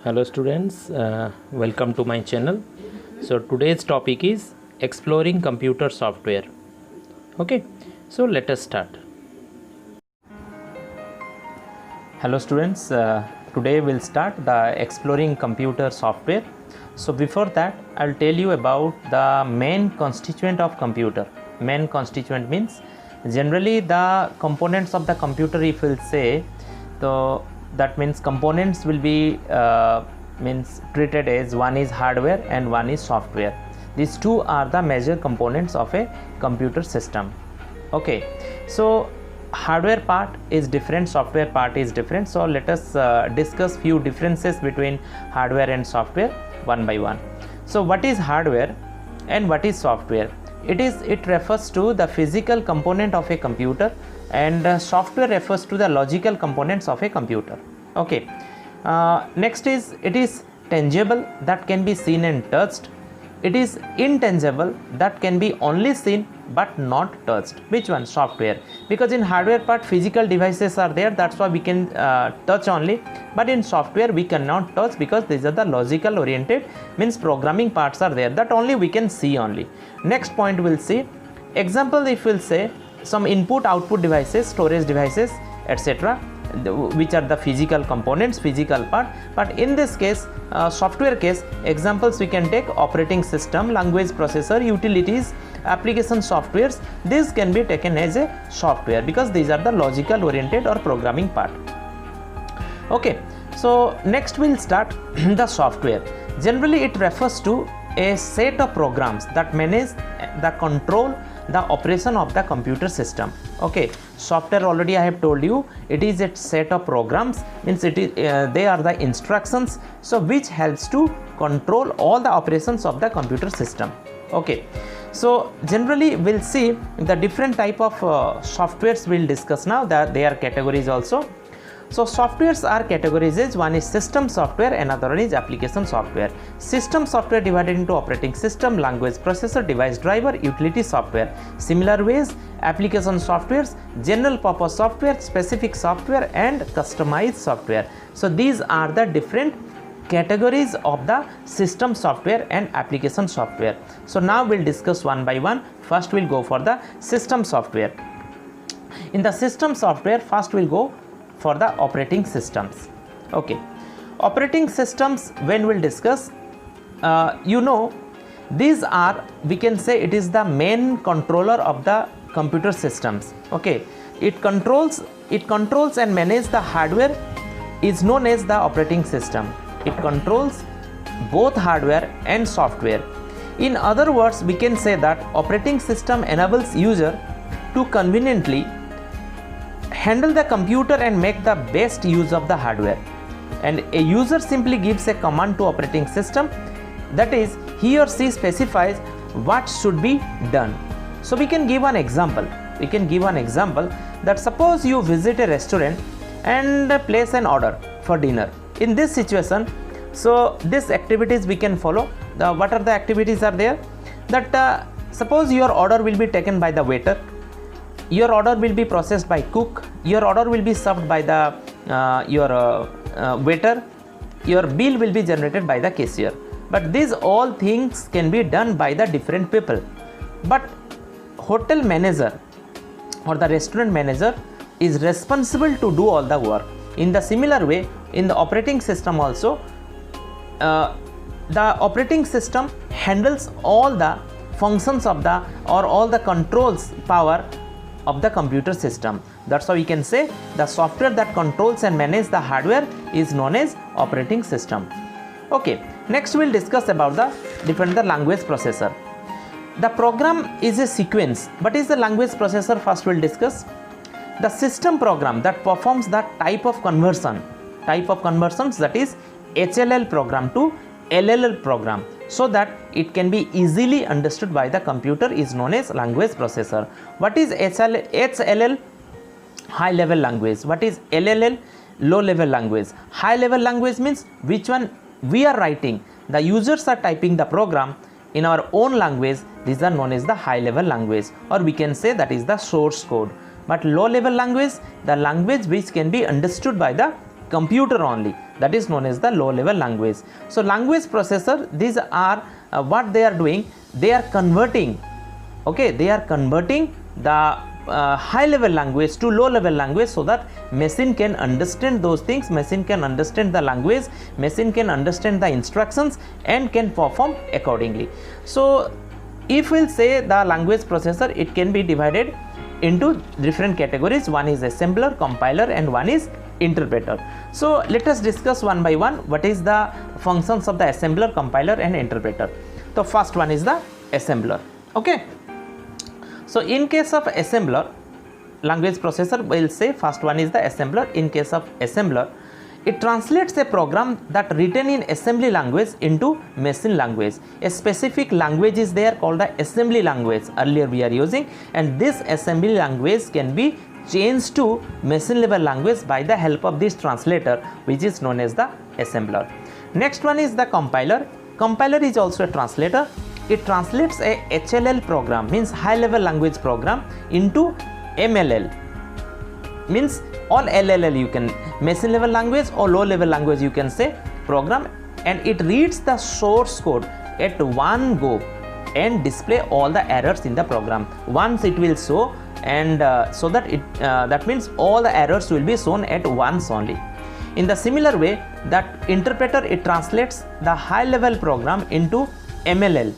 Hello students, welcome to my channel. So today's topic is exploring computer software. Okay, so let us start. Hello students, today we'll start the exploring computer software. So before that, I'll tell you about the main constituent of computer. Main constituent means generally the components of the computer, if we'll say, so that means components will be means treated as one is hardware and one is software. These two are the major components of a computer system. Okay, so hardware part is different, software part is different. So let us discuss few differences between hardware and software one by one. So what is hardware and what is software? It refers to the physical component of a computer, and software refers to the logical components of a computer. Okay, next is it is tangible, that can be seen and touched. It is intangible, that can be only seen but not touched. Which one? Software. Because in hardware part physical devices are there, that's why we can touch only, but in software we cannot touch because these are the logical oriented, means programming parts are there, that only we can see only. Next point we'll see example. If we'll say some input output devices, storage devices, etc., which are the physical components, physical part. But in this case, software case, examples we can take operating system, language processor, utilities, application softwares. These can be taken as a software because these are the logical oriented or programming part. Okay, so next we'll start the software. Generally it refers to a set of programs that manage the control the operation of the computer system. Okay, software already I have told you, it is a set of programs, means it is they are the instructions, so which helps to control all the operations of the computer system. Okay, so generally we'll see the different type of softwares we'll discuss now, that they are categories also. So softwares are categorized as one is system software, another one is application software. System software divided into operating system, language processor, device driver, utility software. Similar ways, application softwares, general purpose software, specific software, and customized software. So these are the different categories of the system software and application software. So now we'll discuss one by one. First we'll go for the system software. In the system software, first we'll go for the operating systems. Okay, operating systems, when we'll discuss, these are, we can say, it is the main controller of the computer systems. Okay, it controls and manages the hardware, is known as the operating system. It controls both hardware and software. In other words, we can say that operating system enables user to conveniently handle the computer and make the best use of the hardware. And a user simply gives a command to operating system, that is, he or she specifies what should be done. So we can give an example. That suppose you visit a restaurant and place an order for dinner. In this situation, so these activities we can follow. What are the activities are there? That suppose your order will be taken by the waiter, your order will be processed by cook, your order will be served by the waiter, your bill will be generated by the cashier. But these all things can be done by the different people. But hotel manager or the restaurant manager is responsible to do all the work. In the similar way, in the operating system also, the operating system handles all the functions of the, or all the controls power of the computer system. That's how we can say the software that controls and manages the hardware is known as operating system. Okay, next we'll discuss about the language processor. The program is a sequence. What is the language processor? First we'll discuss the system program that performs the type of conversions, that is HLL program to LLL program, so that it can be easily understood by the computer, is known as language processor. What is HLL? High level language. What is LLL? Low level language. High level language means which one we are writing, the users are typing the program in our own language. These are known as the high level language, or we can say that is the source code. But low level language, the language which can be understood by the computer, is known as the LLL language. What is LLL? Low level language. High level language means which one we are writing, the users are typing the program in our own language. These are known as the high level language, or we can say that is the source code. But low level language, the language which can be understood by the computer only, that is known as the low level language. So language processor, these are what they are doing, they are converting, okay, they are converting the high level language to low level language, so that machine can understand those things, machine can understand the language, machine can understand the instructions and can perform accordingly. So if we'll say the language processor, it can be divided into different categories. One is assembler, compiler, and one is interpreter. So let us discuss one by one what is the functions of the assembler, compiler, and interpreter. So first one is the assembler. Okay, so in case of assembler, language processor will say first one is the assembler. In case of assembler, it translates a program that written in assembly language into machine language. A specific language is there called the assembly language, earlier we are using, and this assembly language can be changed to machine level language by the help of this translator, which is known as the assembler. Next one is the compiler. Compiler is also a translator. It translates a HLL program, means high level language program, into MLL, means all LLL, you can machine level language or low level language you can say program, and it reads the source code at one go and display all the errors in the program. Once it will show, and so that it that means all the errors will be shown at once only. In the similar way, that interpreter, it translates the high level program into MLL,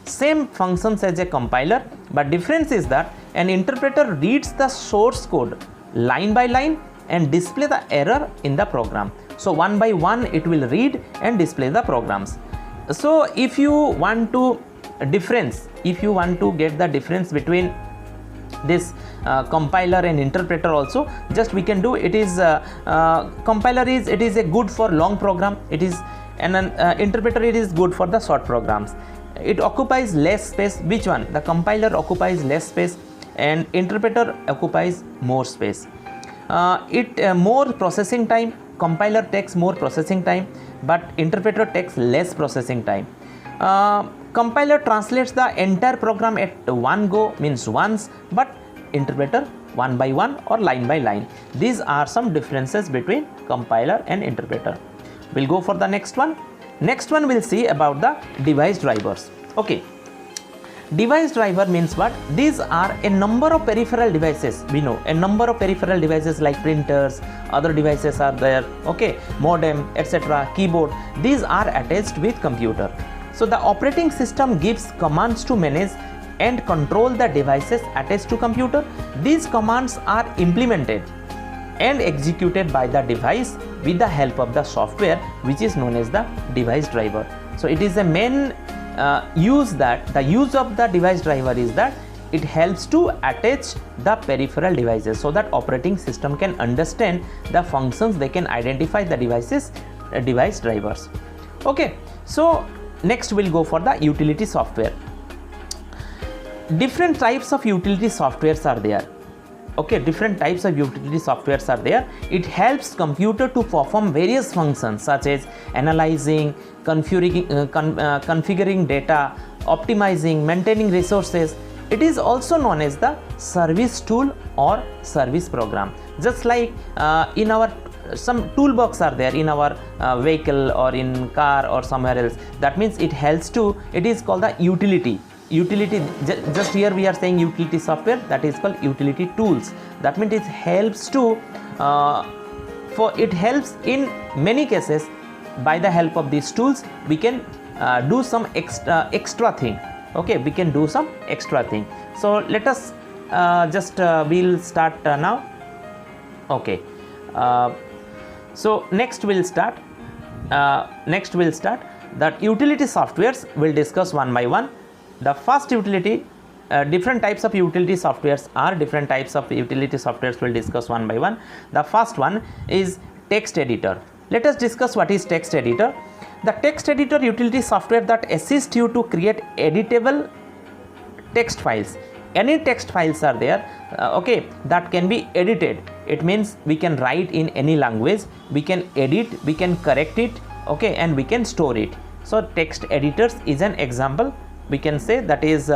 same functions as a compiler, but difference is that an interpreter reads the source code line by line and display the error in the program. So one by one it will read and display the programs. So if you want to difference, if you want to get the difference between this compiler and interpreter also, just we can do it is compiler is, it is a good for long program, it is, and an interpreter, it is good for the short programs. It occupies less space. Which one? The compiler occupies less space and interpreter occupies more space. More processing time. Compiler takes more processing time, but interpreter takes less processing time. Compiler translates the entire program at one go, means once, but interpreter one by one or line by line. These are some differences between compiler and interpreter. We'll go for the next one. Next one we'll see about the device drivers. Okay, device driver means what? These are a number of peripheral devices. We know a number of peripheral devices like printers, other devices are there, okay, modem, etc., keyboard. These are attached with computer. So the operating system gives commands to manage and control the devices attached to computer. These commands are implemented and executed by the device with the help of the software, which is known as the device driver. So it is a main use of the device driver is that it helps to attach the peripheral devices, so that operating system can understand the functions, they can identify the devices, device drivers. Okay, so next we'll go for the utility software. Different types of utility softwares are there. Okay, different types of utility softwares are there. It helps computer to perform various functions such as analyzing, configuring data, optimizing, maintaining resources. It is also known as the service tool or service program. Just like in our some toolbox are there in our vehicle or in car or somewhere else. That means it helps to, it is called the utility. Just here we are saying utility software, that is called utility tools. That means it helps to it helps in many cases. By the help of these tools we can do some extra thing. Okay, we can do some extra thing. So let us we'll start now. Okay, so next we'll start that utility softwares. We'll discuss one by one. The first utility, different types of utility softwares are different types of utility softwares we'll discuss one by one. The first one is text editor. Let us discuss what is text editor. The text editor utility software that assists you to create editable text files. Any text files are there, okay, that can be edited. It means we can write in any language, we can edit, we can correct it, okay, and we can store it. So text editors is an example. We can say that is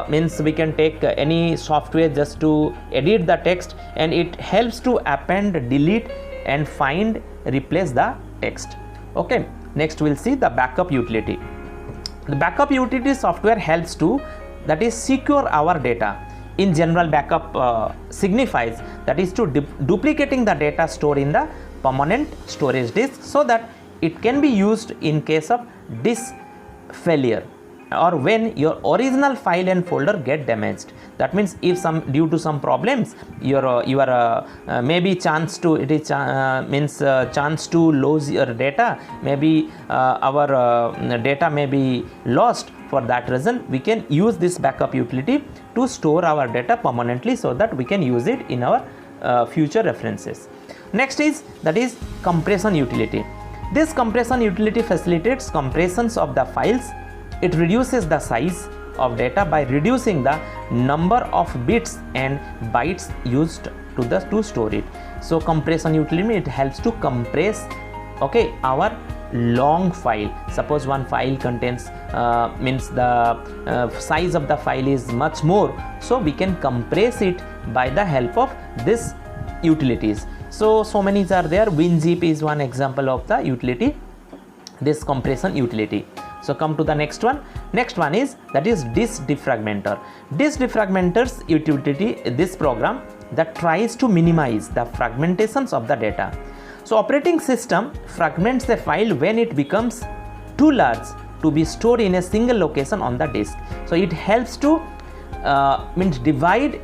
means we can take any software just to edit the text, and it helps to append, delete and find replace the text. Okay, next we'll see the backup utility. The backup utility software helps to, that is, secure our data. In general, backup signifies, that is, to duplicating the data stored in the permanent storage disk so that it can be used in case of disk failure or when your original file and folder get damaged. That means if due to some problems your maybe chance to chance to lose your data, maybe our data may be lost. For that reason, we can use this backup utility to store our data permanently so that we can use it in our future references. Next is, that is, compression utility. This compression utility facilitates compressions of the files. It reduces the size of data by reducing the number of bits and bytes used to store it. So compression utility, it helps to compress, okay, our long file. Suppose one file contains the size of the file is much more, so we can compress it by the help of this utilities. So many are there. WinZip is one example of the utility, this compression utility. So come to the next one. Next one is, that is, disk defragmenter. Disk defragmenters utility, this program that tries to minimize the fragmentations of the data. So operating system fragments a file when it becomes too large to be stored in a single location on the disk. So it helps to divide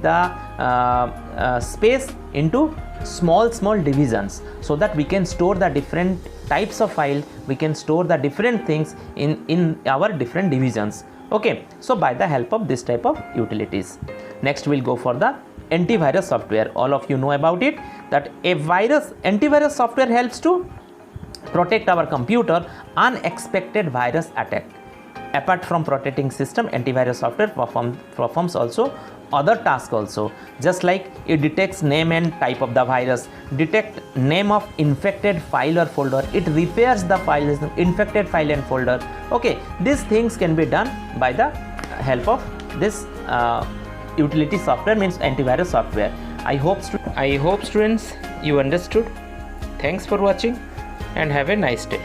the space into small divisions so that we can store the different types of file, we can store the different things in our different divisions. Okay, so by the help of this type of utilities. Next we'll go for the antivirus software. All of you know about it, that antivirus software helps to protect our computer unexpected virus attack. Apart from protecting system, antivirus software performs also other tasks also, just like it detects name and type of the virus, detect name of infected file or folder, it repairs the infected file and folder. Okay, these things can be done by the help of this utility software, means antivirus software. I hope students you understood. Thanks for watching and have a nice day.